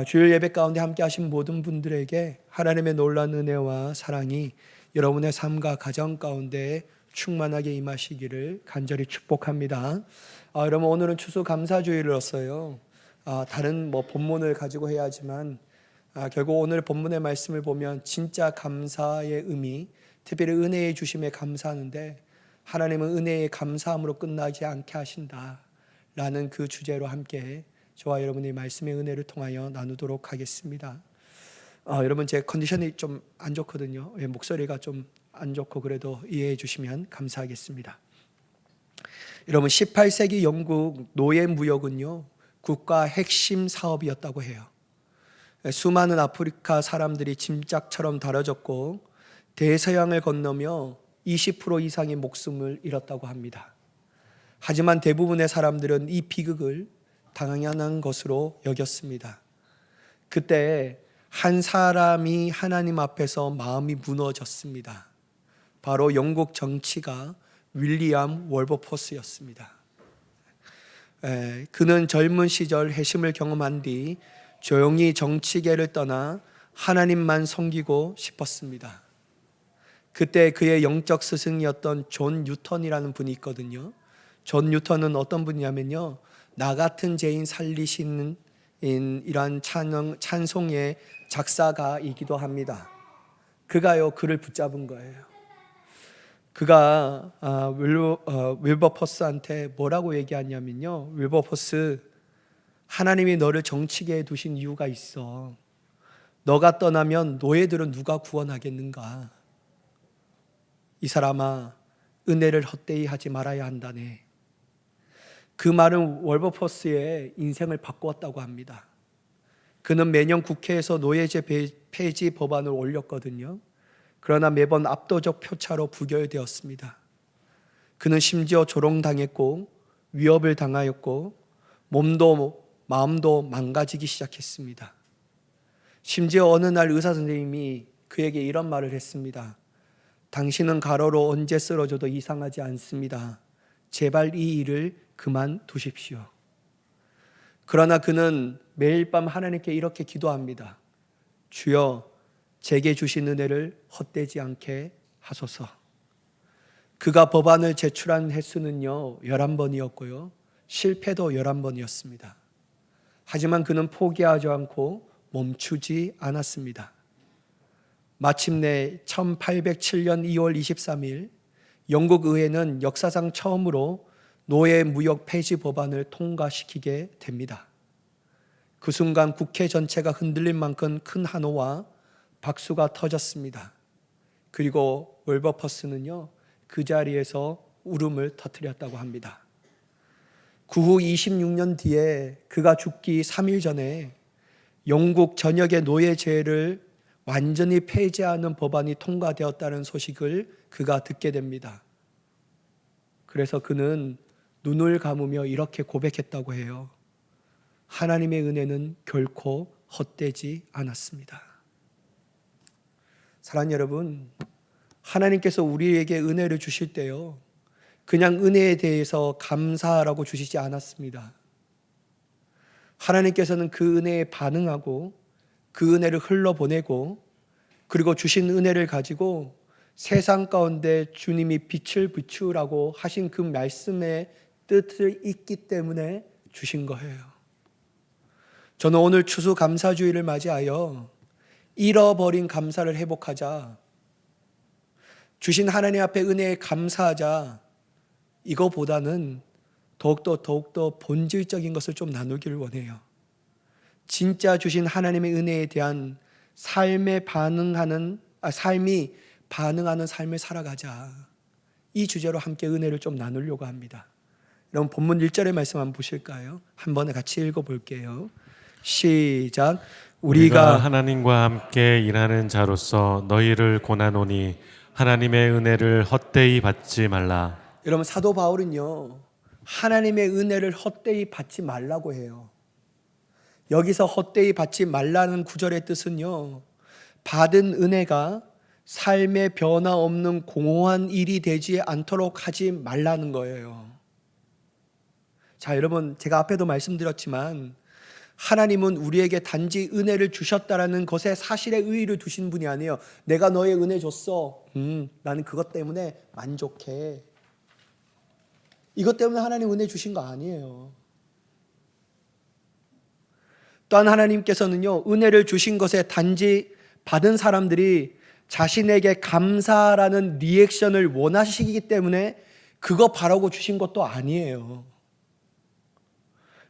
주일 예배 가운데 함께 하신 모든 분들에게 하나님의 놀라운 은혜와 사랑이 여러분의 삶과 가정 가운데 충만하게 임하시기를 간절히 축복합니다. 여러분, 오늘은 추수감사주일로서요. 다른 본문을 가지고 해야 하지만 결국 오늘 본문의 말씀을 보면 진짜 감사의 의미, 특별히 은혜의 주심에 감사하는데 하나님은 은혜의 감사함으로 끝나지 않게 하신다라는 그 주제로 함께 저와 여러분의 말씀의 은혜를 통하여 나누도록 하겠습니다. 여러분, 제 컨디션이 좀 안 좋거든요. 목소리가 좀 안 좋고 그래도 이해해 주시면 감사하겠습니다. 여러분, 18세기 영국 노예무역은요, 국가 핵심 사업이었다고 해요. 수많은 아프리카 사람들이 짐짝처럼 다뤄졌고 대서양을 건너며 20% 이상의 목숨을 잃었다고 합니다. 하지만 대부분의 사람들은 이 비극을 당연한 것으로 여겼습니다. 그때 한 사람이 하나님 앞에서 마음이 무너졌습니다. 바로 영국 정치가 윌리엄 월버포스였습니다. 그는 젊은 시절 회심을 경험한 뒤 조용히 정치계를 떠나 하나님만 섬기고 싶었습니다. 그때 그의 영적 스승이었던 존 뉴턴이라는 분이 있거든요. 존 뉴턴은 어떤 분이냐면요, 나 같은 죄인 살리시는 이러한 찬송의 작사가이기도 합니다. 그가요, 그를 붙잡은 거예요. 그가 윌버포스한테 뭐라고 얘기하냐면요, 윌버포스, 하나님이 너를 정치계에 두신 이유가 있어. 너가 떠나면 노예들은 누가 구원하겠는가? 이 사람아, 은혜를 헛되이 하지 말아야 한다네. 그 말은 월버포스의 인생을 바꾸었다고 합니다. 그는 매년 국회에서 노예제 폐지 법안을 올렸거든요. 그러나 매번 압도적 표차로 부결되었습니다. 그는 심지어 조롱당했고 위협을 당하였고 몸도 마음도 망가지기 시작했습니다. 심지어 어느 날 의사 선생님이 그에게 이런 말을 했습니다. 당신은 가로로 언제 쓰러져도 이상하지 않습니다. 제발 이 일을 그만두십시오. 그러나 그는 매일 밤 하나님께 이렇게 기도합니다. 주여, 제게 주신 은혜를 헛되지 않게 하소서. 그가 법안을 제출한 횟수는요 11번이었고요 실패도 11번이었습니다. 하지만 그는 포기하지 않고 멈추지 않았습니다. 마침내 1807년 2월 23일 영국 의회는 역사상 처음으로 노예 무역 폐지 법안을 통과시키게 됩니다. 그 순간 국회 전체가 흔들릴 만큼 큰 환호와 박수가 터졌습니다. 그리고 월버퍼스는요, 그 자리에서 울음을 터뜨렸다고 합니다. 그 후 26년 뒤에 그가 죽기 3일 전에 영국 전역의 노예제를 완전히 폐지하는 법안이 통과되었다는 소식을 그가 듣게 됩니다. 그래서 그는 눈을 감으며 이렇게 고백했다고 해요. 하나님의 은혜는 결코 헛되지 않았습니다. 사랑하는 여러분, 하나님께서 우리에게 은혜를 주실 때요, 그냥 은혜에 대해서 감사하라고 주시지 않았습니다. 하나님께서는 그 은혜에 반응하고 그 은혜를 흘러보내고 그리고 주신 은혜를 가지고 세상 가운데 주님이 빛을 비추라고 하신 그 말씀의 뜻을 있기 때문에 주신 거예요. 저는 오늘 추수감사주일을 맞이하여 잃어버린 감사를 회복하자, 주신 하나님 앞에 은혜에 감사하자, 이거보다는 더욱더 본질적인 것을 좀 나누기를 원해요. 진짜 주신 하나님의 은혜에 대한 삶이 반응하는 삶을 살아가자. 이 주제로 함께 은혜를 좀 나누려고 합니다. 여러분, 본문 1절의 말씀 한번 보실까요? 한번 같이 읽어볼게요. 시작. 우리가 하나님과 함께 일하는 자로서 너희를 권하노니 하나님의 은혜를 헛되이 받지 말라. 여러분, 사도 바울은요, 하나님의 은혜를 헛되이 받지 말라고 해요. 여기서 헛되이 받지 말라는 구절의 뜻은요, 받은 은혜가 삶의 변화 없는 공허한 일이 되지 않도록 하지 말라는 거예요. 자, 여러분, 제가 앞에도 말씀드렸지만 하나님은 우리에게 단지 은혜를 주셨다라는 것에 사실에 의의를 두신 분이 아니에요. 내가 너의 은혜 줬어. 나는 그것 때문에 만족해. 이것 때문에 하나님 은혜 주신 거 아니에요. 또한 하나님께서는요, 은혜를 주신 것에 단지 받은 사람들이 자신에게 감사라는 리액션을 원하시기 때문에 그거 바라고 주신 것도 아니에요.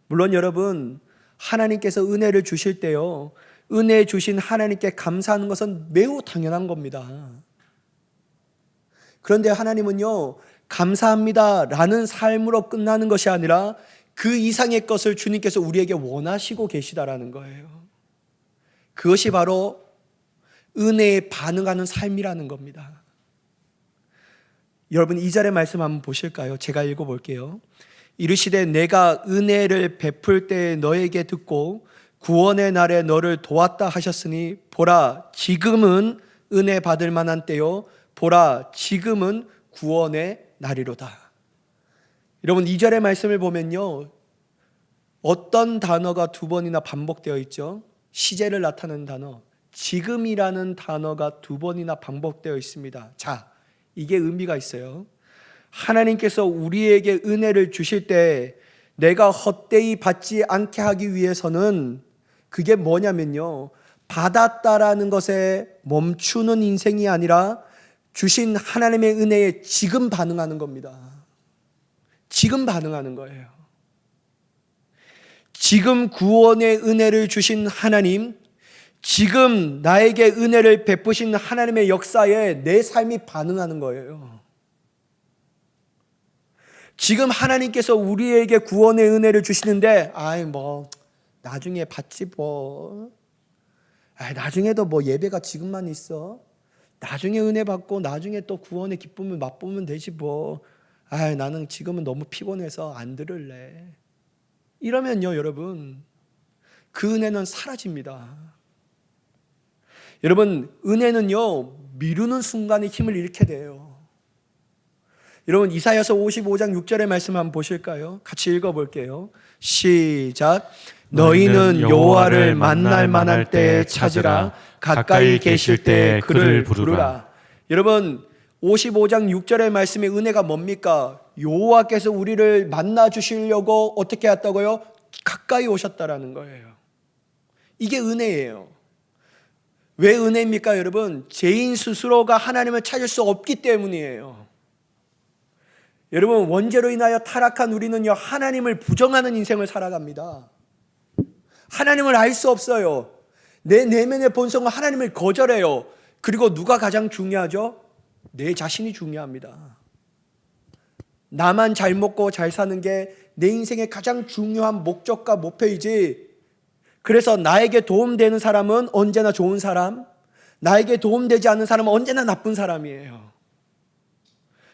물론 여러분, 하나님께서 은혜를 주실 때요, 은혜 주신 하나님께 감사하는 것은 매우 당연한 겁니다. 그런데 하나님은요, 감사합니다 라는 삶으로 끝나는 것이 아니라 그 이상의 것을 주님께서 우리에게 원하시고 계시다라는 거예요. 그것이 바로 은혜에 반응하는 삶이라는 겁니다. 여러분 2절의 말씀 한번 보실까요? 제가 읽어볼게요. 이르시되 내가 은혜를 베풀 때에 너에게 듣고 구원의 날에 너를 도왔다 하셨으니 보라 지금은 은혜 받을 만한 때요 보라 지금은 구원의 날이로다. 여러분 2절의 말씀을 보면요, 어떤 단어가 두 번이나 반복되어 있죠? 시제를 나타내는 단어, 지금이라는 단어가 두 번이나 반복되어 있습니다. 자, 이게 의미가 있어요. 하나님께서 우리에게 은혜를 주실 때 내가 헛되이 받지 않게 하기 위해서는 그게 뭐냐면요, 받았다라는 것에 멈추는 인생이 아니라 주신 하나님의 은혜에 지금 반응하는 겁니다. 지금 반응하는 거예요. 지금 구원의 은혜를 주신 하나님, 지금 나에게 은혜를 베푸신 하나님의 역사에 내 삶이 반응하는 거예요. 지금 하나님께서 우리에게 구원의 은혜를 주시는데 나중에 받지 나중에도 예배가 지금만 있어. 나중에 은혜 받고 나중에 또 구원의 기쁨을 맛보면 되지 나는 지금은 너무 피곤해서 안 들을래. 이러면요, 여러분, 그 은혜는 사라집니다. 여러분, 은혜는요, 미루는 순간에 힘을 잃게 돼요. 여러분, 이사야서 55장 6절의 말씀 한번 보실까요? 같이 읽어볼게요. 시작. 너희는 여호와를 만날 만할 때에 찾으라. 가까이 계실 때에 그를 부르라. 여러분, 55장 6절의 말씀의 은혜가 뭡니까? 여호와께서 우리를 만나 주시려고 어떻게 했다고요? 가까이 오셨다라는 거예요. 이게 은혜예요. 왜 은혜입니까, 여러분? 죄인 스스로가 하나님을 찾을 수 없기 때문이에요. 여러분, 원죄로 인하여 타락한 우리는요, 하나님을 부정하는 인생을 살아갑니다. 하나님을 알 수 없어요. 내 내면의 본성은 하나님을 거절해요. 그리고 누가 가장 중요하죠? 내 자신이 중요합니다. 나만 잘 먹고 잘 사는 게 내 인생의 가장 중요한 목적과 목표이지, 그래서 나에게 도움되는 사람은 언제나 좋은 사람, 나에게 도움되지 않는 사람은 언제나 나쁜 사람이에요.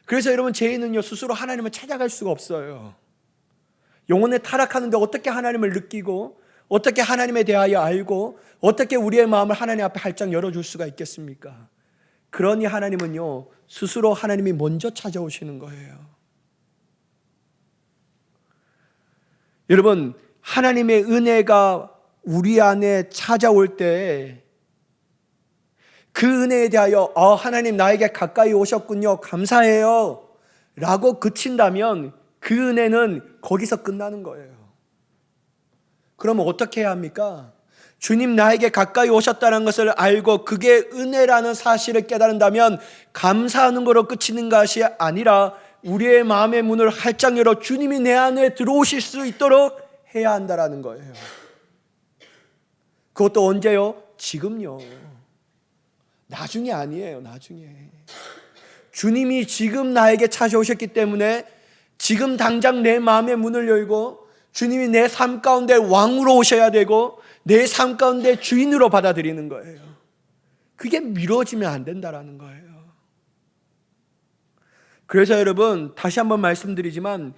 그래서 여러분, 죄인은요, 스스로 하나님을 찾아갈 수가 없어요. 영혼에 타락하는데 어떻게 하나님을 느끼고, 어떻게 하나님에 대하여 알고, 어떻게 우리의 마음을 하나님 앞에 활짝 열어줄 수가 있겠습니까? 그러니 하나님은요, 스스로 하나님이 먼저 찾아오시는 거예요. 여러분, 하나님의 은혜가 우리 안에 찾아올 때 그 은혜에 대하여 하나님 나에게 가까이 오셨군요, 감사해요 라고 그친다면 그 은혜는 거기서 끝나는 거예요. 그러면 어떻게 해야 합니까? 주님 나에게 가까이 오셨다는 것을 알고 그게 은혜라는 사실을 깨달은다면 감사하는 거로 그치는 것이 아니라 우리의 마음의 문을 활짝 열어 주님이 내 안에 들어오실 수 있도록 해야 한다는 거예요. 그것도 언제요? 지금요. 나중이 아니에요. 나중에. 주님이 지금 나에게 찾아오셨기 때문에 지금 당장 내 마음의 문을 열고 주님이 내 삶 가운데 왕으로 오셔야 되고 내 삶 가운데 주인으로 받아들이는 거예요. 그게 미뤄지면 안 된다는 거예요. 그래서 여러분, 다시 한번 말씀드리지만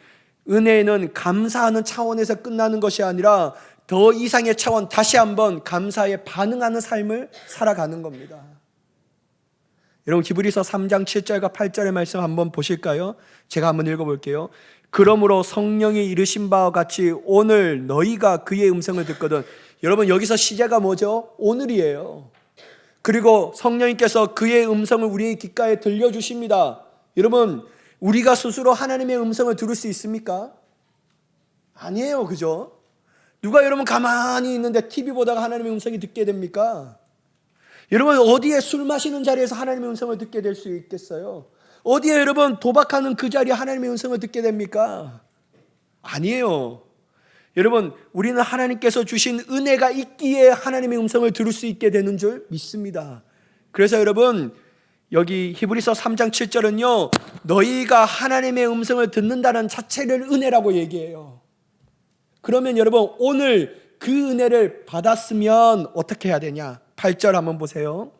은혜는 감사하는 차원에서 끝나는 것이 아니라 더 이상의 차원, 다시 한번 감사에 반응하는 삶을 살아가는 겁니다. 여러분, 히브리서 3장 7절과 8절의 말씀 한번 보실까요? 제가 한번 읽어볼게요. 그러므로 성령이 이르신 바와 같이 오늘 너희가 그의 음성을 듣거든. 여러분 여기서 시제가 뭐죠? 오늘이에요. 그리고 성령님께서 그의 음성을 우리의 귓가에 들려주십니다. 여러분 우리가 스스로 하나님의 음성을 들을 수 있습니까? 아니에요. 그죠? 누가 여러분 가만히 있는데 TV 보다가 하나님의 음성이 듣게 됩니까? 여러분 어디에 술 마시는 자리에서 하나님의 음성을 듣게 될 수 있겠어요? 어디에 여러분 도박하는 그 자리에 하나님의 음성을 듣게 됩니까? 아니에요. 여러분 우리는 하나님께서 주신 은혜가 있기에 하나님의 음성을 들을 수 있게 되는 줄 믿습니다. 그래서 여러분 여기 히브리서 3장 7절은요 너희가 하나님의 음성을 듣는다는 자체를 은혜라고 얘기해요. 그러면 여러분 오늘 그 은혜를 받았으면 어떻게 해야 되냐? 8절 한번 보세요.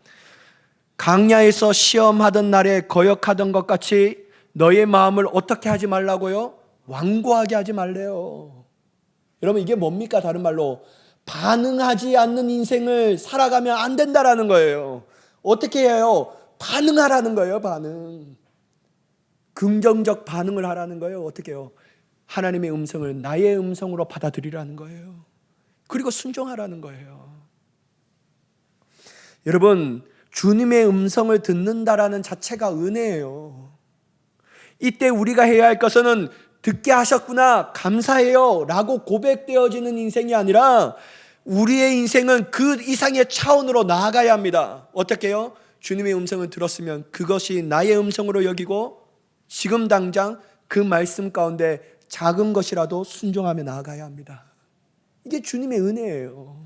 강야에서 시험하던 날에 거역하던 것 같이 너의 마음을 어떻게 하지 말라고요? 완고하게 하지 말래요. 여러분 이게 뭡니까? 다른 말로 반응하지 않는 인생을 살아가면 안 된다라는 거예요. 어떻게 해요? 반응하라는 거예요. 반응. 긍정적 반응을 하라는 거예요. 어떻게 해요? 하나님의 음성을 나의 음성으로 받아들이라는 거예요. 그리고 순종하라는 거예요. 여러분 주님의 음성을 듣는다라는 자체가 은혜예요. 이때 우리가 해야 할 것은 듣게 하셨구나 감사해요 라고 고백되어지는 인생이 아니라 우리의 인생은 그 이상의 차원으로 나아가야 합니다. 어떻게 해요? 주님의 음성을 들었으면 그것이 나의 음성으로 여기고 지금 당장 그 말씀 가운데 작은 것이라도 순종하며 나아가야 합니다. 이게 주님의 은혜예요.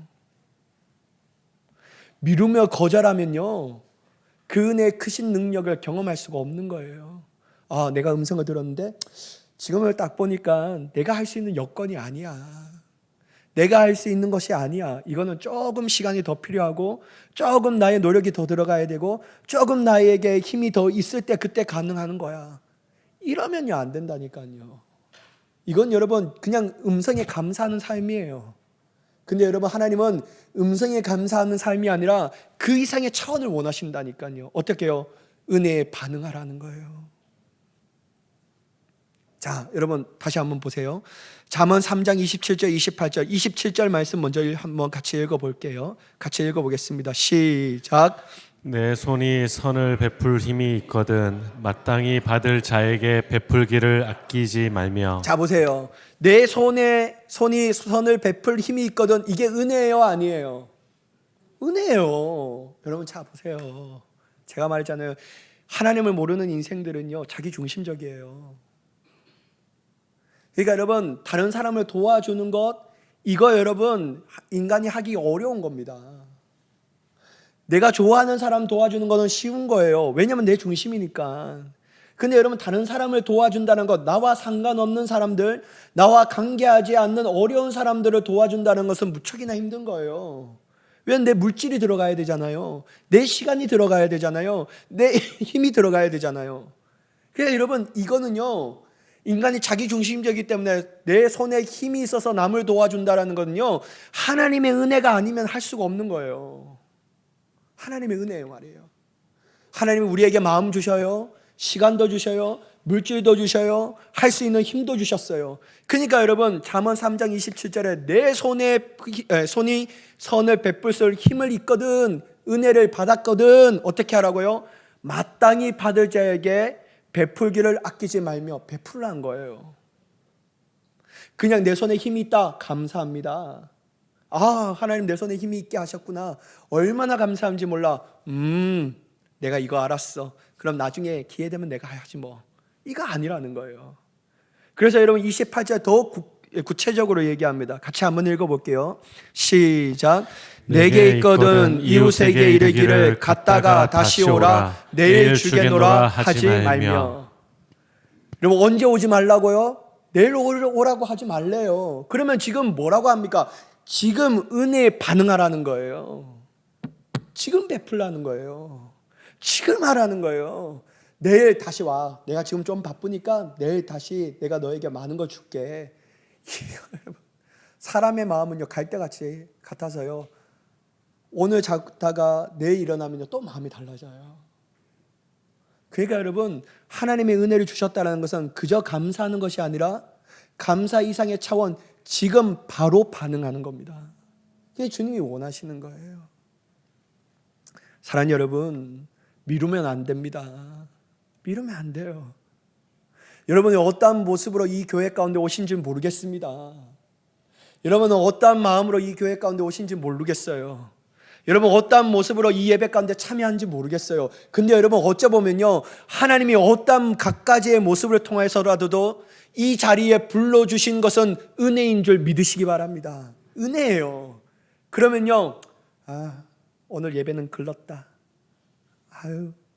미루며 거절하면요 그 은혜의 크신 능력을 경험할 수가 없는 거예요. 아, 내가 음성을 들었는데 지금을 딱 보니까 내가 할 수 있는 여건이 아니야. 내가 할 수 있는 것이 아니야. 이거는 조금 시간이 더 필요하고 조금 나의 노력이 더 들어가야 되고 조금 나에게 힘이 더 있을 때 그때 가능한 거야. 이러면요 안 된다니까요. 이건 여러분 그냥 음성에 감사하는 삶이에요. 근데 여러분 하나님은 음성에 감사하는 삶이 아니라 그 이상의 차원을 원하신다니까요. 어떻게 해요? 은혜에 반응하라는 거예요. 자, 여러분 다시 한번 보세요. 잠언 3장 27절 28절 27절 말씀 먼저 한번 같이 읽어볼게요. 같이 읽어보겠습니다. 시작. 내 손이 선을 베풀 힘이 있거든 마땅히 받을 자에게 베풀기를 아끼지 말며. 자 보세요. 내 손이 선을 베풀 힘이 있거든. 이게 은혜예요 아니에요? 은혜예요. 여러분 자 보세요. 제가 말했잖아요. 하나님을 모르는 인생들은요 자기 중심적이에요. 그러니까 여러분 다른 사람을 도와주는 것 이거 여러분 인간이 하기 어려운 겁니다. 내가 좋아하는 사람 도와주는 거는 쉬운 거예요. 왜냐하면 내 중심이니까. 근데 여러분 다른 사람을 도와준다는 것, 나와 상관없는 사람들, 나와 관계하지 않는 어려운 사람들을 도와준다는 것은 무척이나 힘든 거예요. 왜냐하면 내 물질이 들어가야 되잖아요. 내 시간이 들어가야 되잖아요. 내 힘이 들어가야 되잖아요. 그래서 여러분 이거는요 인간이 자기 중심적이기 때문에 내 손에 힘이 있어서 남을 도와준다는 것은요 하나님의 은혜가 아니면 할 수가 없는 거예요. 하나님의 은혜예요 말이에요. 하나님은 우리에게 마음 주셔요. 시간도 주셔요. 물질도 주셔요. 할 수 있는 힘도 주셨어요. 그러니까 여러분 잠언 3장 27절에 내 손이 선을 베풀 힘을 있거든 은혜를 받았거든 어떻게 하라고요? 마땅히 받을 자에게 베풀기를 아끼지 말며 베풀라는 거예요. 그냥 내 손에 힘이 있다 감사합니다. 아 하나님 내 손에 힘이 있게 하셨구나 얼마나 감사한지 몰라. 내가 이거 알았어. 그럼 나중에 기회 되면 내가 하지 뭐. 이거 아니라는 거예요. 그래서 여러분 28절 더 구체적으로 얘기합니다. 같이 한번 읽어볼게요. 시작. 내게 있거든 이웃에게 이르기를 갔다가 다시 오라 내일 주겠노라 하지 말며. 여러분 언제 오지 말라고요? 내일 오라고 하지 말래요. 그러면 지금 뭐라고 합니까? 지금 은혜에 반응하라는 거예요. 지금 베풀라는 거예요. 지금 하라는 거예요. 내일 다시 와. 내가 지금 좀 바쁘니까 내일 다시 내가 너에게 많은 걸 줄게. 사람의 마음은요 갈대같이 같아서요 오늘 자다가 내일 일어나면요 또 마음이 달라져요. 그러니까 여러분, 하나님의 은혜를 주셨다는 것은 그저 감사하는 것이 아니라 감사 이상의 차원, 지금 바로 반응하는 겁니다. 그게 주님이 원하시는 거예요. 사랑하는 여러분, 미루면 안 됩니다. 미루면 안 돼요. 여러분이 어떠한 모습으로 이 교회 가운데 오신지 모르겠습니다. 여러분은 어떠한 마음으로 이 교회 가운데 오신지 모르겠어요. 여러분 어떠한 모습으로 이 예배 가운데 참여하는지 모르겠어요. 근데 여러분 어쩌보면요, 하나님이 어떠한 갖가지의 모습을 통해서라도 이 자리에 불러주신 것은 은혜인 줄 믿으시기 바랍니다. 은혜예요. 그러면요, 오늘 예배는 글렀다.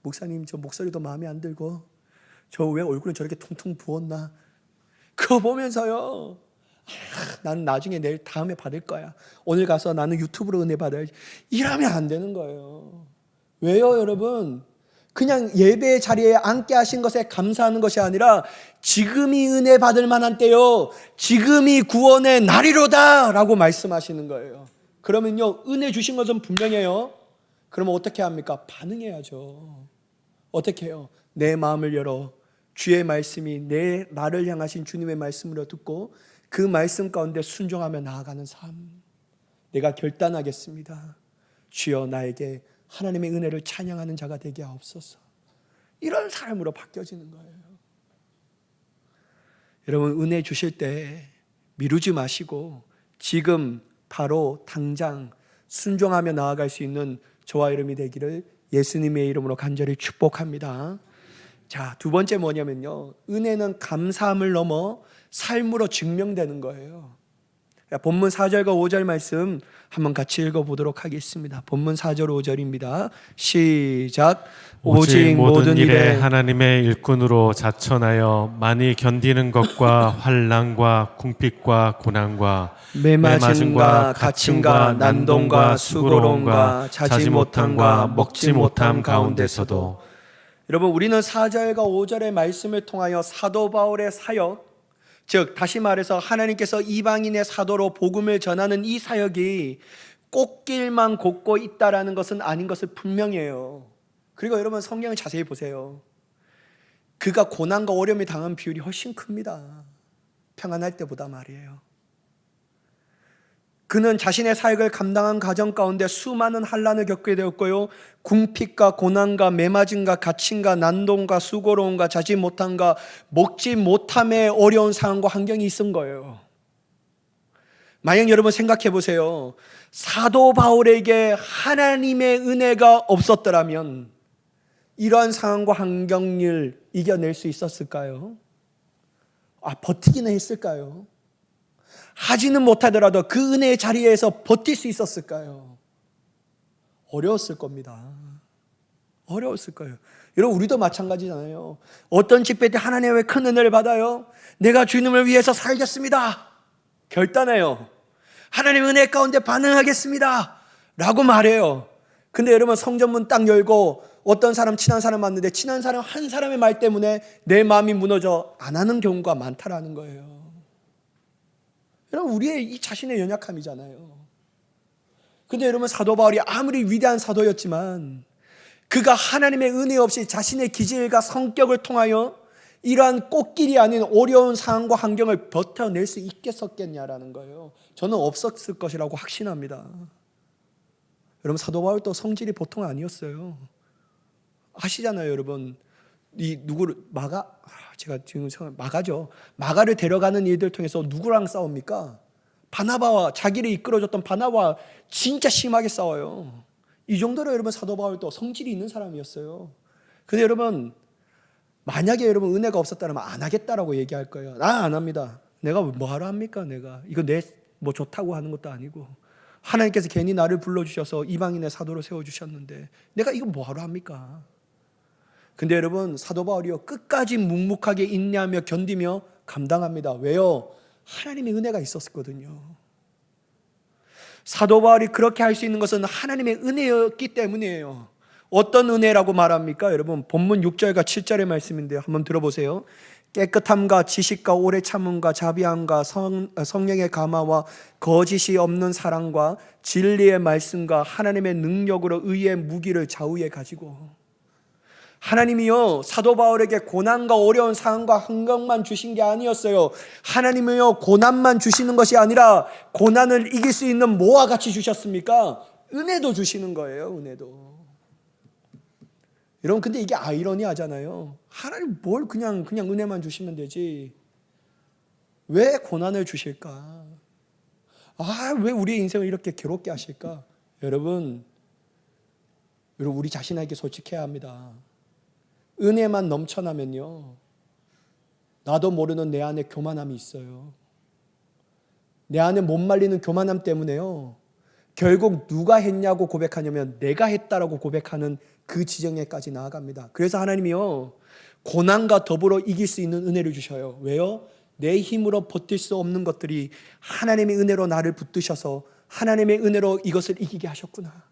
목사님 저 목소리도 마음에 안 들고 저 왜 얼굴은 저렇게 퉁퉁 부었나, 그거 보면서요, 나는 나중에 내일 다음에 받을 거야, 오늘 가서 나는 유튜브로 은혜 받아야지, 이러면 안 되는 거예요. 왜요 여러분? 그냥 예배의 자리에 앉게 하신 것에 감사하는 것이 아니라 지금이 은혜 받을 만한 때요, 지금이 구원의 날이로다 라고 말씀하시는 거예요. 그러면요, 은혜 주신 것은 분명해요. 그러면 어떻게 합니까? 반응해야죠. 어떻게 해요? 내 마음을 열어 주의 말씀이 나를 향하신 주님의 말씀으로 듣고 그 말씀 가운데 순종하며 나아가는 삶. 내가 결단하겠습니다. 주여 나에게 하나님의 은혜를 찬양하는 자가 되게 하옵소서. 이런 삶으로 바뀌어지는 거예요. 여러분 은혜 주실 때 미루지 마시고 지금 바로 당장 순종하며 나아갈 수 있는 저와 여러분이 되기를 예수님의 이름으로 간절히 축복합니다. 자, 두 번째 뭐냐면요, 은혜는 감사함을 넘어 삶으로 증명되는 거예요. 본문 4절과 5절 말씀 한번 같이 읽어보도록 하겠습니다. 본문 4절 5절입니다. 시작. 오직 모든 일에 하나님의 일꾼으로 자천하여 많이 견디는 것과 환난과 궁핍과 고난과 매맞음과 갇힘과 난동과 수고로움과 자지 못함과 먹지 못함 가운데서도. 여러분 우리는 4절과 5절의 말씀을 통하여 사도 바울의 사역, 즉 다시 말해서 하나님께서 이방인의 사도로 복음을 전하는 이 사역이 꽃길만 걷고 있다라는 것은 아닌 것을 분명해요. 그리고 여러분 성경을 자세히 보세요. 그가 고난과 어려움에 당한 비율이 훨씬 큽니다. 평안할 때보다 말이에요. 그는 자신의 사역을 감당한 가정 가운데 수많은 환난을 겪게 되었고요, 궁핍과 고난과 매맞음과 갇힘과 난동과 수고로움과 자지 못함과 먹지 못함의 어려운 상황과 환경이 있은 거예요. 만약 여러분 생각해 보세요. 사도 바울에게 하나님의 은혜가 없었더라면 이러한 상황과 환경을 이겨낼 수 있었을까요? 버티기는 했을까요? 하지는 못하더라도 그 은혜의 자리에서 버틸 수 있었을까요? 어려웠을 겁니다. 어려웠을 거예요. 여러분 우리도 마찬가지잖아요. 어떤 집회 때 하나님 왜 큰 은혜를 받아요? 내가 주님을 위해서 살겠습니다. 결단해요. 하나님 은혜 가운데 반응하겠습니다 라고 말해요. 근데 여러분 성전문 딱 열고 어떤 사람 친한 사람 만났는데 친한 사람 한 사람의 말 때문에 내 마음이 무너져 안 하는 경우가 많다라는 거예요. 여러분 우리의 이 자신의 연약함이잖아요. 근데 여러분 사도 바울이 아무리 위대한 사도였지만 그가 하나님의 은혜 없이 자신의 기질과 성격을 통하여 이러한 꽃길이 아닌 어려운 상황과 환경을 버텨낼 수 있겠었겠냐라는 거예요. 저는 없었을 것이라고 확신합니다. 여러분 사도 바울도 성질이 보통 아니었어요. 아시잖아요 여러분. 이 누구를 제가 지금 마가죠. 마가를 데려가는 일들 통해서 누구랑 싸웁니까? 바나바와, 자기를 이끌어줬던 바나바와 진짜 심하게 싸워요. 이 정도로 여러분 사도 바울도 성질이 있는 사람이었어요. 근데 여러분 만약에 여러분 은혜가 없었다면 안 하겠다라고 얘기할 거예요. 나 안 합니다. 내가 뭐하러 합니까? 내가 이거 내 뭐 좋다고 하는 것도 아니고 하나님께서 괜히 나를 불러주셔서 이방인의 사도로 세워주셨는데 내가 이거 뭐하러 합니까? 근데 여러분 사도 바울이요 끝까지 묵묵하게 인내하며 견디며 감당합니다. 왜요? 하나님의 은혜가 있었거든요. 사도 바울이 그렇게 할 수 있는 것은 하나님의 은혜였기 때문이에요. 어떤 은혜라고 말합니까? 여러분 본문 6절과 7절의 말씀인데요, 한번 들어보세요. 깨끗함과 지식과 오래 참음과 자비함과 성령의 감화와 거짓이 없는 사랑과 진리의 말씀과 하나님의 능력으로 의의 무기를 좌우에 가지고. 하나님이요 사도 바울에게 고난과 어려운 상황과 환경만 주신 게 아니었어요. 하나님이요 고난만 주시는 것이 아니라 고난을 이길 수 있는 뭐와 같이 주셨습니까? 은혜도 주시는 거예요. 은혜도. 여러분 근데 이게 아이러니하잖아요. 하나님 뭘 그냥 은혜만 주시면 되지 왜 고난을 주실까? 왜 우리의 인생을 이렇게 괴롭게 하실까? 여러분 우리 자신에게 솔직해야 합니다. 은혜만 넘쳐나면요 나도 모르는 내 안에 교만함이 있어요. 내 안에 못 말리는 교만함 때문에요 결국 누가 했냐고 고백하냐면 내가 했다라고 고백하는 그 지경에까지 나아갑니다. 그래서 하나님이요 고난과 더불어 이길 수 있는 은혜를 주셔요. 왜요? 내 힘으로 버틸 수 없는 것들이 하나님의 은혜로 나를 붙드셔서 하나님의 은혜로 이것을 이기게 하셨구나.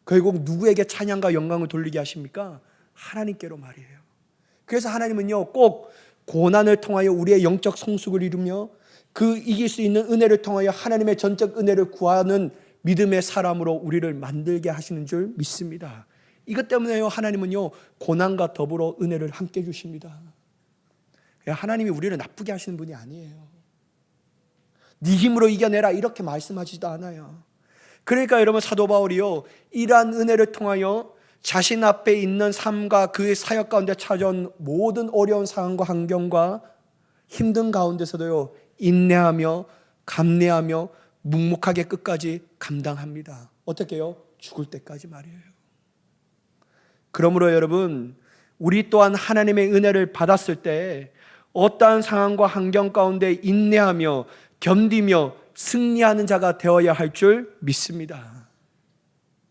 결국 누구에게 찬양과 영광을 돌리게 하십니까? 하나님께로 말이에요. 그래서 하나님은요 꼭 고난을 통하여 우리의 영적 성숙을 이루며 그 이길 수 있는 은혜를 통하여 하나님의 전적 은혜를 구하는 믿음의 사람으로 우리를 만들게 하시는 줄 믿습니다. 이것 때문에요 하나님은요 고난과 더불어 은혜를 함께 주십니다. 하나님이 우리를 나쁘게 하시는 분이 아니에요. 네 힘으로 이겨내라 이렇게 말씀하지도 않아요. 그러니까 여러분 사도 바울이요 이러한 은혜를 통하여 자신 앞에 있는 삶과 그의 사역 가운데 찾아온 모든 어려운 상황과 환경과 힘든 가운데서도요 인내하며 감내하며 묵묵하게 끝까지 감당합니다. 어떻게 해요? 죽을 때까지 말이에요. 그러므로 여러분 우리 또한 하나님의 은혜를 받았을 때 어떠한 상황과 환경 가운데 인내하며 견디며 승리하는 자가 되어야 할 줄 믿습니다.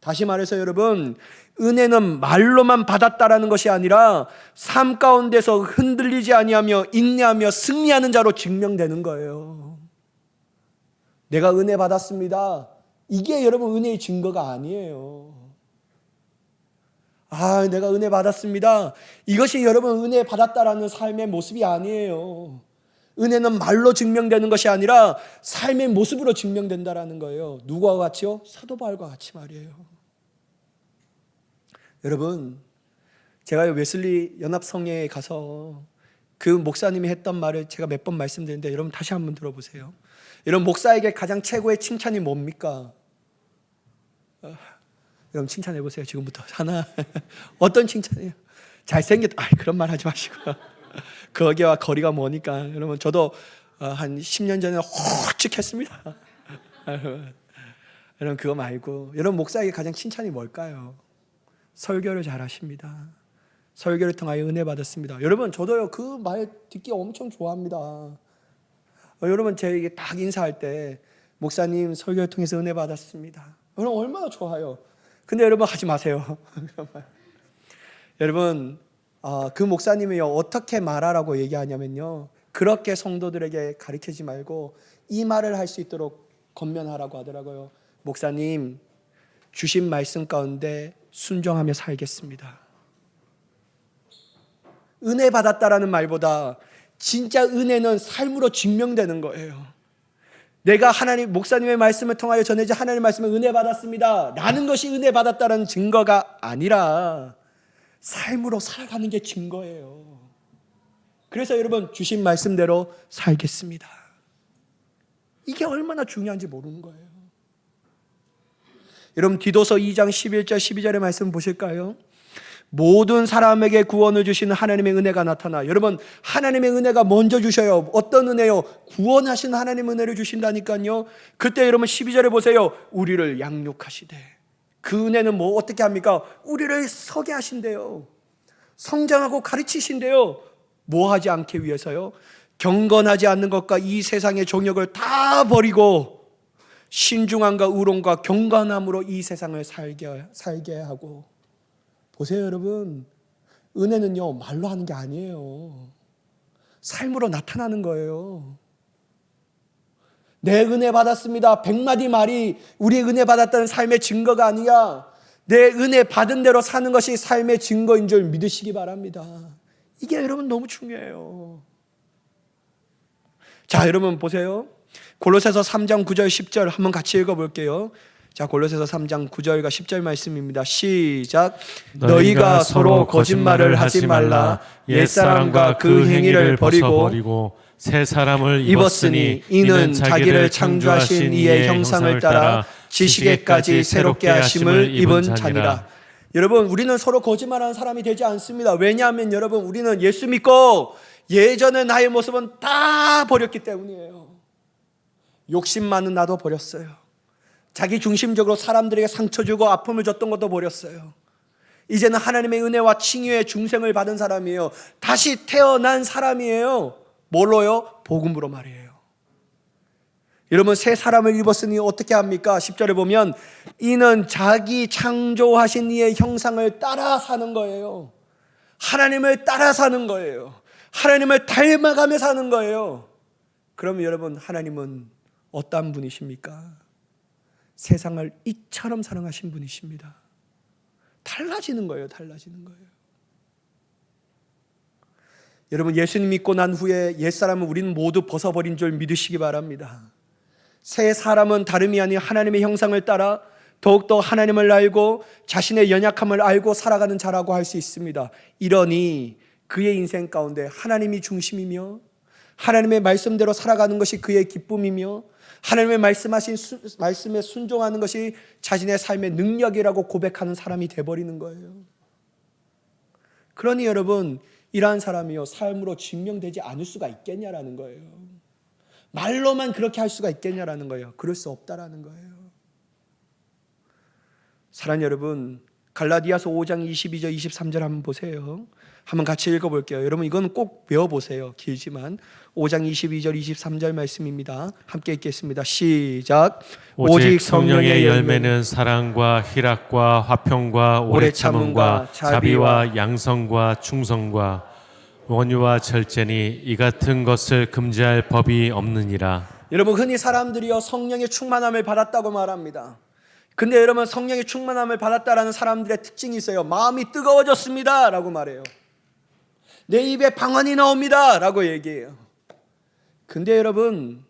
다시 말해서 여러분 은혜는 말로만 받았다라는 것이 아니라 삶 가운데서 흔들리지 아니하며 인내하며 승리하는 자로 증명되는 거예요. 내가 은혜 받았습니다. 이게 여러분 은혜의 증거가 아니에요. 내가 은혜 받았습니다. 이것이 여러분 은혜 받았다라는 삶의 모습이 아니에요. 은혜는 말로 증명되는 것이 아니라 삶의 모습으로 증명된다라는 거예요. 누구와 같이요? 사도 바울과 같이 말이에요. 여러분 제가 웨슬리 연합성회에 가서 그 목사님이 했던 말을 제가 몇 번 말씀드렸는데 여러분 다시 한번 들어보세요. 여러분 목사에게 가장 최고의 칭찬이 뭡니까? 여러분 칭찬해 보세요. 지금부터 하나. 어떤 칭찬이에요? 잘생겼다. 그런 말 하지 마시고 거기와 거리가 뭐니까. 여러분 저도 한 10년 전에 홀쭉했습니다. 여러분 그거 말고 여러분 목사에게 가장 칭찬이 뭘까요? 설교를 잘하십니다. 설교를 통하여 은혜 받았습니다. 여러분 저도요 그 말 듣기 엄청 좋아합니다. 여러분 제게 딱 인사할 때 목사님 설교를 통해서 은혜 받았습니다. 여러분 얼마나 좋아요. 근데 여러분 하지 마세요. 여러분 그 목사님이요 어떻게 말하라고 얘기하냐면요 그렇게 성도들에게 가르치지 말고 이 말을 할 수 있도록 권면하라고 하더라고요. 목사님 주신 말씀 가운데 순종하며 살겠습니다. 은혜 받았다라는 말보다 진짜 은혜는 삶으로 증명되는 거예요. 내가 하나님 목사님의 말씀을 통하여 전해진 하나님의 말씀을 은혜 받았습니다 라는 것이 은혜 받았다라는 증거가 아니라 삶으로 살아가는 게 증거예요. 그래서 여러분 주신 말씀대로 살겠습니다. 이게 얼마나 중요한지 모르는 거예요. 여러분 디도서 2장 11절 12절의 말씀 보실까요? 모든 사람에게 구원을 주시는 하나님의 은혜가 나타나. 여러분 하나님의 은혜가 먼저 주셔요. 어떤 은혜요? 구원하신 하나님의 은혜를 주신다니까요. 그때 여러분 12절에 보세요. 우리를 양육하시되. 그 은혜는 뭐 어떻게 합니까? 우리를 서게 하신대요. 성장하고 가르치신대요. 뭐 하지 않게 위해서요? 경건하지 않는 것과 이 세상의 종욕을 다 버리고 신중함과 의로움과 경건함으로 이 세상을 살게 하고. 보세요 여러분, 은혜는요 말로 하는 게 아니에요. 삶으로 나타나는 거예요. 내 은혜 받았습니다 100마디 말이 우리의 은혜 받았다는 삶의 증거가 아니라 내 은혜 받은 대로 사는 것이 삶의 증거인 줄 믿으시기 바랍니다. 이게 여러분 너무 중요해요. 자 여러분 보세요. 골로새서 3장 9절 10절 한번 같이 읽어볼게요. 자, 골로새서 3장 9절과 10절 말씀입니다. 시작. 너희가 서로 거짓말을 하지 말라. 옛사람과 그 행위를 버리고 새 사람을 입었으니 이는 자기를 창조하신 이의 형상을 따라 지식에까지 새롭게 하심을 입은 자니라. 여러분, 우리는 서로 거짓말하는 사람이 되지 않습니다. 왜냐하면 여러분, 우리는 예수 믿고 예전의 나의 모습은 다 버렸기 때문이에요. 욕심 많은 나도 버렸어요. 자기 중심적으로 사람들에게 상처 주고 아픔을 줬던 것도 버렸어요. 이제는 하나님의 은혜와 칭의의 중생을 받은 사람이에요. 다시 태어난 사람이에요. 뭘로요? 복음으로 말이에요. 여러분, 새 사람을 입었으니 어떻게 합니까? 10절에 보면 이는 자기 창조하신 이의 형상을 따라 사는 거예요. 하나님을 따라 사는 거예요. 하나님을 닮아가며 사는 거예요. 그럼 여러분, 하나님은 어떤 분이십니까? 세상을 이처럼 사랑하신 분이십니다. 달라지는 거예요. 달라지는 거예요. 여러분, 예수님 믿고 난 후에 옛사람은 우리는 모두 벗어버린 줄 믿으시기 바랍니다. 새 사람은 다름이 아닌 하나님의 형상을 따라 더욱더 하나님을 알고 자신의 연약함을 알고 살아가는 자라고 할 수 있습니다. 이러니 그의 인생 가운데 하나님이 중심이며 하나님의 말씀대로 살아가는 것이 그의 기쁨이며 하나님의 말씀하신 말씀에 순종하는 것이 자신의 삶의 능력이라고 고백하는 사람이 돼버리는 거예요. 그러니 여러분, 이러한 사람이요 삶으로 증명되지 않을 수가 있겠냐라는 거예요. 말로만 그렇게 할 수가 있겠냐라는 거예요. 그럴 수 없다라는 거예요. 사랑하는 여러분, 갈라디아서 5장 22절 23절 한번 보세요. 한번 같이 읽어볼게요. 여러분, 이건 꼭 외워보세요. 길지만 5장 22절 23절 말씀입니다. 함께 읽겠습니다. 시작. 오직 성령의 열매는 사랑과 희락과 화평과 오래 참음과 자비와 양성과 충성과 원유와 절제니 이 같은 것을 금지할 법이 없느니라. 여러분, 흔히 사람들이요 성령의 충만함을 받았다고 말합니다. 근데 여러분, 성령의 충만함을 받았다라는 사람들의 특징이 있어요. 마음이 뜨거워졌습니다 라고 말해요. 내 입에 방언이 나옵니다 라고 얘기해요. 근데 여러분,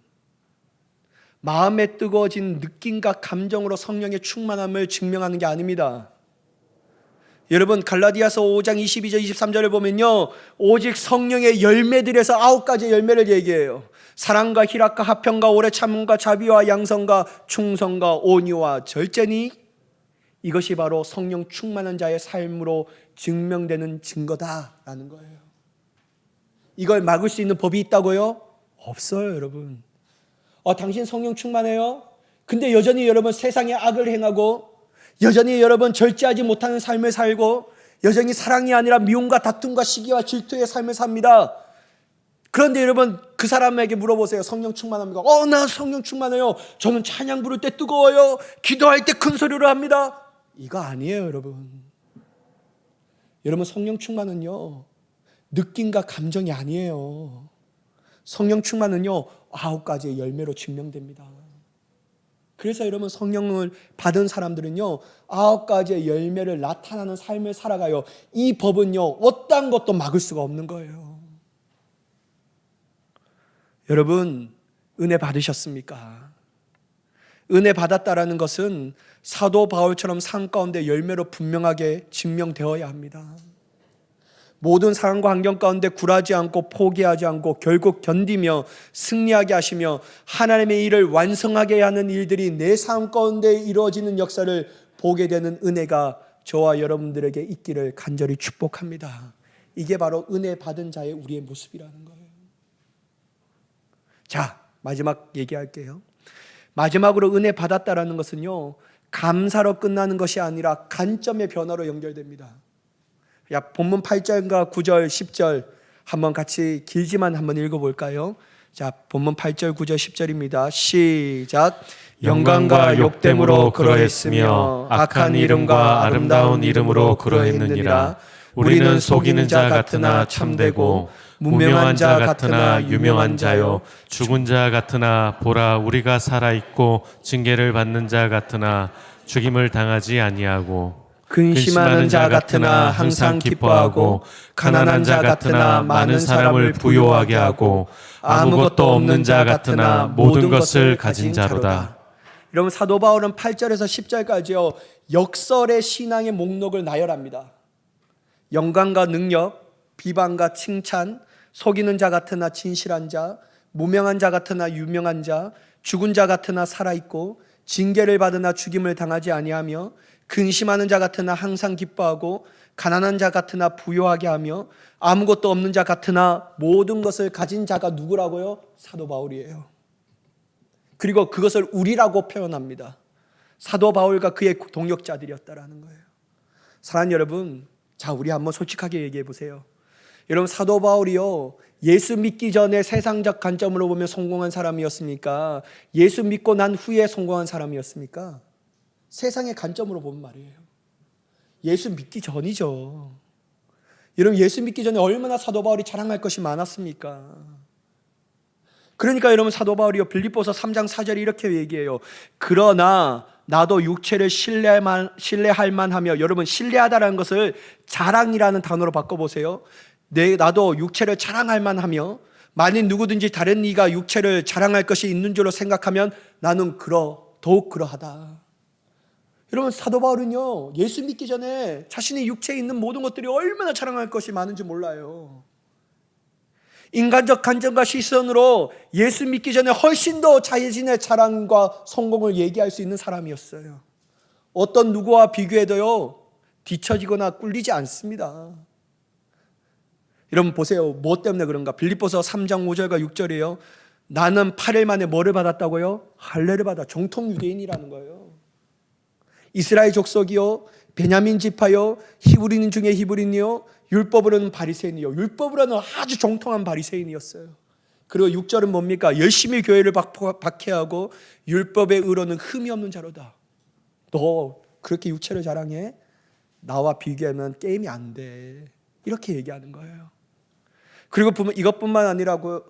마음에 뜨거워진 느낌과 감정으로 성령의 충만함을 증명하는 게 아닙니다. 여러분, 갈라디아서 5장 22절 23절을 보면요 오직 성령의 열매들에서 9가지 열매를 얘기해요. 사랑과 희락과 화평과 오래 참음과 자비와 양성과 충성과 온유와 절제니 이것이 바로 성령 충만한 자의 삶으로 증명되는 증거다라는 거예요. 이걸 막을 수 있는 법이 있다고요? 없어요, 여러분. 당신 성령 충만해요? 근데 여전히 여러분 세상의 악을 행하고 여전히 여러분 절제하지 못하는 삶을 살고 여전히 사랑이 아니라 미움과 다툼과 시기와 질투의 삶을 삽니다. 그런데 여러분, 그 사람에게 물어보세요. 성령 충만합니까? 나 성령 충만해요. 저는 찬양 부를 때 뜨거워요. 기도할 때 큰 소리로 합니다. 이거 아니에요, 여러분. 여러분, 성령 충만은요 느낌과 감정이 아니에요. 성령 충만은요 9가지의 열매로 증명됩니다. 그래서 여러분, 성령을 받은 사람들은요 9가지의 열매를 나타나는 삶을 살아가요. 이 법은요 어떤 것도 막을 수가 없는 거예요. 여러분, 은혜 받으셨습니까? 은혜 받았다라는 것은 사도 바울처럼 삶 가운데 열매로 분명하게 증명되어야 합니다. 모든 상황과 환경 가운데 굴하지 않고 포기하지 않고 결국 견디며 승리하게 하시며 하나님의 일을 완성하게 하는 일들이 내 삶 가운데 이루어지는 역사를 보게 되는 은혜가 저와 여러분들에게 있기를 간절히 축복합니다. 이게 바로 은혜 받은 자의 우리의 모습이라는 거예요. 자, 마지막 얘기할게요. 마지막으로 은혜 받았다라는 것은요 감사로 끝나는 것이 아니라 관점의 변화로 연결됩니다. 본문 8절과 9절 10절 한번 같이 길지만 한번 읽어볼까요? 자, 본문 8절 9절 10절입니다. 시작. 영광과 욕됨으로 그러했으며 악한 이름과 아름다운 이름으로 그러했느니라. 우리는 속이는 자 같으나 참되고 무명한 자 같으나 유명한 자요 죽은 자 같으나 보라 우리가 살아있고 징계를 받는 자 같으나 죽임을 당하지 아니하고 근심하는 자 같으나 항상 기뻐하고 가난한 자 같으나 많은 사람을 부요하게 하고 아무것도 없는 자 같으나 모든 것을 가진 자로다. 여러분 사도 바울은 8절에서 10절까지요 역설의 신앙의 목록을 나열합니다. 영광과 능력, 비방과 칭찬, 속이는 자 같으나 진실한 자, 무명한 자 같으나 유명한 자, 죽은 자 같으나 살아있고, 징계를 받으나 죽임을 당하지 아니하며, 근심하는 자 같으나 항상 기뻐하고, 가난한 자 같으나 부요하게 하며, 아무것도 없는 자 같으나 모든 것을 가진 자가 누구라고요? 사도 바울이에요. 그리고 그것을 우리라고 표현합니다. 사도 바울과 그의 동역자들이었다라는 거예요. 사랑하는 여러분, 자 우리 한번 솔직하게 얘기해 보세요. 여러분 사도 바울이요 예수 믿기 전에 세상적 관점으로 보면 성공한 사람이었습니까? 예수 믿고 난 후에 성공한 사람이었습니까? 세상의 관점으로 보면 말이에요. 예수 믿기 전이죠. 여러분 예수 믿기 전에 얼마나 사도 바울이 자랑할 것이 많았습니까? 그러니까 여러분 사도 바울이요 빌립보서 3장 4절에 이렇게 얘기해요. 그러나 나도 육체를 신뢰할 만하며, 여러분 신뢰하다라는 것을 자랑이라는 단어로 바꿔보세요. 나도 육체를 자랑할 만하며, 만일 누구든지 다른 이가 육체를 자랑할 것이 있는 줄로 생각하면 나는 더욱 그러하다. 여러분 사도 바울은요 예수 믿기 전에 자신의 육체에 있는 모든 것들이 얼마나 자랑할 것이 많은지 몰라요. 인간적 관점과 시선으로 예수 믿기 전에 훨씬 더 자신의 자랑과 성공을 얘기할 수 있는 사람이었어요. 어떤 누구와 비교해도요 뒤처지거나 꿀리지 않습니다. 여러분 보세요. 뭐 때문에 그런가? 빌립보서 3장 5절과 6절이에요. 나는 8일 만에 뭐를 받았다고요? 할례를 받아. 정통 유대인이라는 거예요. 이스라엘 족속이요, 베냐민 지파요, 히브리인 중에 히브리인이요, 율법으로는 바리새인이요. 율법으로는 아주 정통한 바리새인이었어요. 그리고 6절은 뭡니까? 열심히 교회를 박해하고 율법의 의로는 흠이 없는 자로다. 너 그렇게 육체를 자랑해? 나와 비교하면 게임이 안 돼. 이렇게 얘기하는 거예요. 그리고 이것뿐만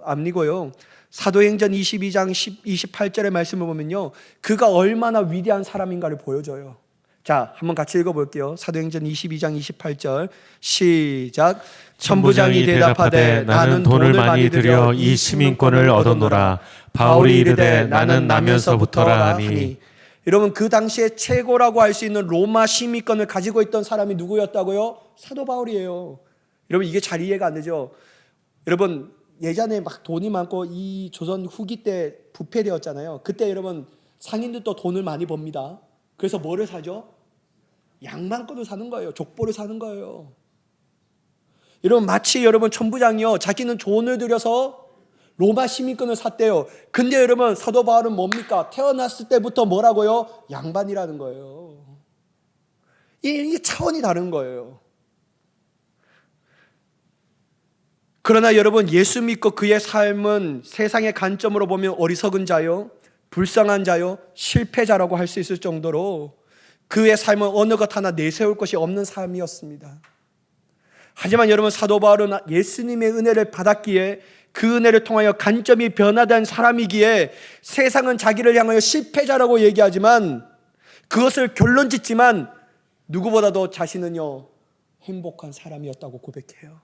아니고요. 사도행전 22장 28절의 말씀을 보면요, 그가 얼마나 위대한 사람인가를 보여줘요. 자, 한번 같이 읽어볼게요. 사도행전 22장 28절 시작. 천부장이 대답하되 나는 돈을 많이 들여 이 시민권을 얻었노라. 바울이 이르되 나는 나면서부터라 하니. 여러분 그 당시에 최고라고 할 수 있는 로마 시민권을 가지고 있던 사람이 누구였다고요? 사도 바울이에요. 여러분 이게 잘 이해가 안 되죠? 여러분 예전에 막 돈이 많고 이 조선 후기 때 부패되었잖아요. 그때 여러분 상인들도 돈을 많이 법니다. 그래서 뭐를 사죠? 양반권을 사는 거예요. 족보를 사는 거예요. 여러분 마치 여러분 천부장이요 자기는 돈을 들여서 로마 시민권을 샀대요. 근데 여러분 사도 바울은 뭡니까? 태어났을 때부터 뭐라고요? 양반이라는 거예요. 이게 차원이 다른 거예요. 그러나 여러분 예수 믿고 그의 삶은 세상의 관점으로 보면 어리석은 자요, 불쌍한 자요, 실패자라고 할 수 있을 정도로 그의 삶은 어느 것 하나 내세울 것이 없는 삶이었습니다. 하지만 여러분 사도 바울은 예수님의 은혜를 받았기에 그 은혜를 통하여 관점이 변화된 사람이기에 세상은 자기를 향하여 실패자라고 얘기하지만 그것을 결론 짓지만 누구보다도 자신은요 행복한 사람이었다고 고백해요.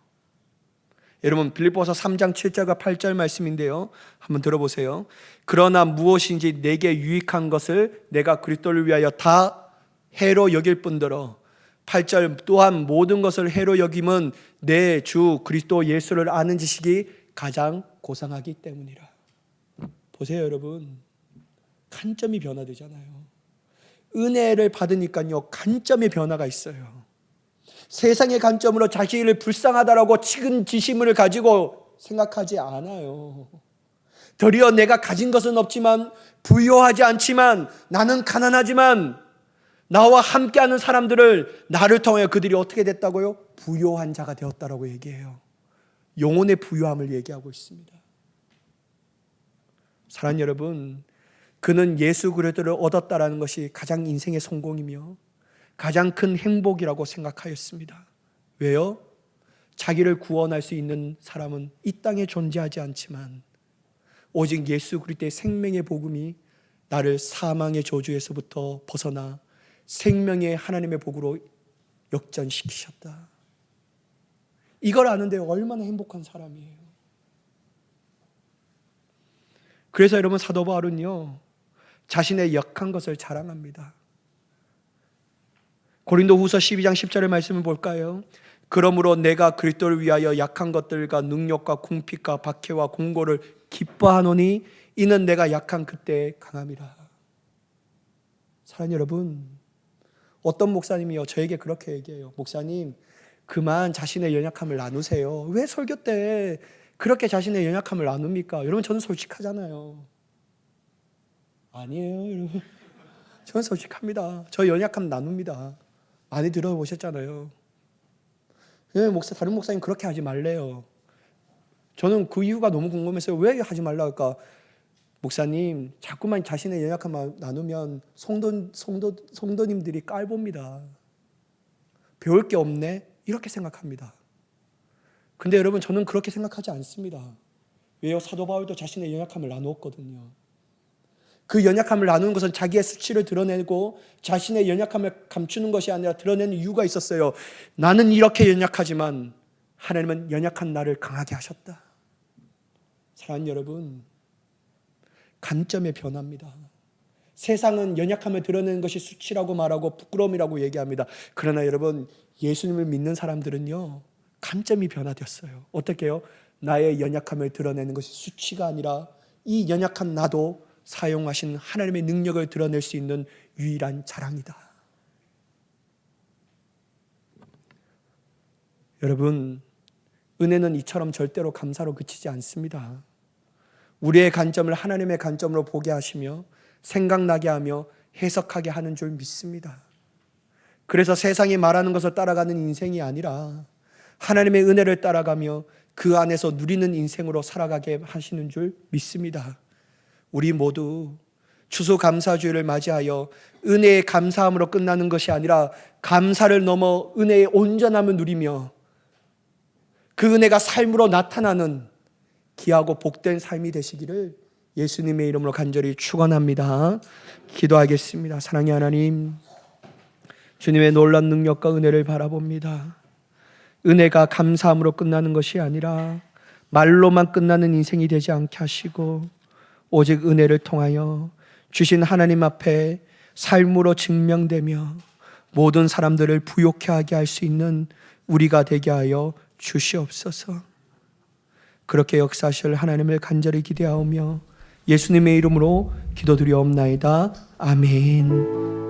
여러분 빌립보서 3장 7절과 8절 말씀인데요, 한번 들어보세요. 그러나 무엇인지 내게 유익한 것을 내가 그리스도를 위하여 다 해로 여길 뿐더러 8절 또한 모든 것을 해로 여김은 내 주 그리스도 예수를 아는 지식이 가장 고상하기 때문이라. 보세요 여러분, 관점이 변화되잖아요. 은혜를 받으니까요 관점의 변화가 있어요. 세상의 관점으로 자기를 불쌍하다라고 측은지심을 가지고 생각하지 않아요. 도리어 내가 가진 것은 없지만, 부유하지 않지만, 나는 가난하지만 나와 함께하는 사람들을 나를 통해 그들이 어떻게 됐다고요? 부유한 자가 되었다라고 얘기해요. 영혼의 부유함을 얘기하고 있습니다. 사랑하는 여러분, 그는 예수 그리스도를 얻었다라는 것이 가장 인생의 성공이며 가장 큰 행복이라고 생각하였습니다. 왜요? 자기를 구원할 수 있는 사람은 이 땅에 존재하지 않지만 오직 예수 그리스도의 생명의 복음이 나를 사망의 저주에서부터 벗어나 생명의 하나님의 복으로 역전시키셨다. 이걸 아는데 얼마나 행복한 사람이에요. 그래서 여러분 사도 바울은요 자신의 약한 것을 자랑합니다. 고린도후서 12장 10절의 말씀을 볼까요? 그러므로 내가 그리스도를 위하여 약한 것들과 능력과 궁핍과 박해와 공고를 기뻐하노니 이는 내가 약한 그때에 강함이라. 사랑하는 여러분, 어떤 목사님이요 저에게 그렇게 얘기해요. 목사님, 그만 자신의 연약함을 나누세요. 왜 설교 때 그렇게 자신의 연약함을 나눕니까? 여러분, 저는 솔직하잖아요. 아니에요, 여러분. 저는 솔직합니다. 저 연약함 나눕니다. 많이 들어보셨잖아요. 다른 목사님 그렇게 하지 말래요. 저는 그 이유가 너무 궁금했어요. 왜 하지 말라 할까? 목사님, 자꾸만 자신의 연약함을 나누면 성도님들이 깔봅니다. 배울 게 없네? 이렇게 생각합니다. 근데 여러분, 저는 그렇게 생각하지 않습니다. 왜요? 사도 바울도 자신의 연약함을 나누었거든요. 그 연약함을 나누는 것은 자기의 수치를 드러내고 자신의 연약함을 감추는 것이 아니라 드러내는 이유가 있었어요. 나는 이렇게 연약하지만 하나님은 연약한 나를 강하게 하셨다. 사랑하는 여러분, 관점의 변화입니다. 세상은 연약함을 드러내는 것이 수치라고 말하고 부끄러움이라고 얘기합니다. 그러나 여러분, 예수님을 믿는 사람들은요, 관점이 변화되었어요. 어떻게 해요? 나의 연약함을 드러내는 것이 수치가 아니라 이 연약한 나도 사용하신 하나님의 능력을 드러낼 수 있는 유일한 자랑이다. 여러분, 은혜는 이처럼 절대로 감사로 그치지 않습니다. 우리의 관점을 하나님의 관점으로 보게 하시며 생각나게 하며 해석하게 하는 줄 믿습니다. 그래서 세상이 말하는 것을 따라가는 인생이 아니라 하나님의 은혜를 따라가며 그 안에서 누리는 인생으로 살아가게 하시는 줄 믿습니다. 우리 모두 추수감사주일을 맞이하여 은혜의 감사함으로 끝나는 것이 아니라 감사를 넘어 은혜의 온전함을 누리며 그 은혜가 삶으로 나타나는 귀하고 복된 삶이 되시기를 예수님의 이름으로 간절히 축원합니다. 기도하겠습니다. 사랑의 하나님, 주님의 놀라운 능력과 은혜를 바라봅니다. 은혜가 감사함으로 끝나는 것이 아니라 말로만 끝나는 인생이 되지 않게 하시고 오직 은혜를 통하여 주신 하나님 앞에 삶으로 증명되며 모든 사람들을 부욕해 하게 할 수 있는 우리가 되게 하여 주시옵소서. 그렇게 역사하실 하나님을 간절히 기대하오며 예수님의 이름으로 기도드리옵나이다. 아멘.